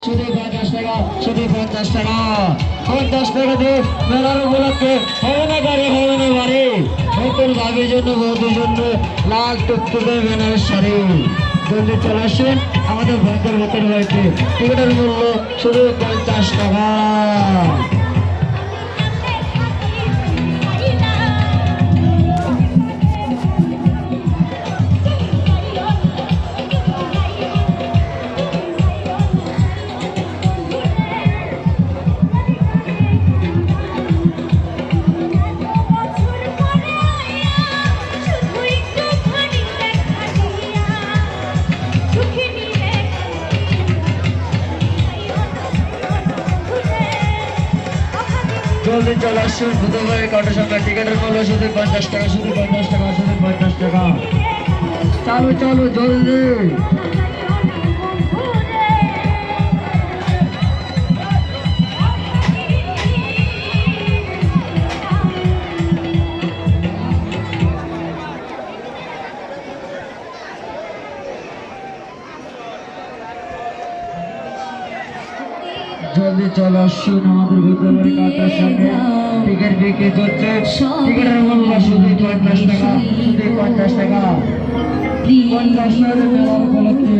শুধু 50 টাকা, শুধু 50 টাকা, 50 টাকা দিয়ে মেলার উপলক্ষে হবে না গাড়ি, হবে না বাড়ি। নতুন ভাবির জন্য, বৌদির জন্য লাল টুকটুকে বেনারস শাড়ি। জলদি চলে আসুন আমাদের ভয়ঙ্কর ভেতর বাড়িতে। টিকিটের মূল্য শুধু 50 টাকা। জলদি চলে আসুন বুধবার কাউন্টার সামনে। টিকিটের মূল্য শুধু 50 টাকা, শুধু 50 টাকা, শুধু 50 টাকা। চালু চালু জলদি। জলদি চলে আসুন আমাদের বুধবার কাউন্টার সামনে। টিকিট বিক্রি চলছে। টিকিটের মূল্য শুধু 50 টাকা, শুধু 50 টাকা। 50 টাকা উপলক্ষে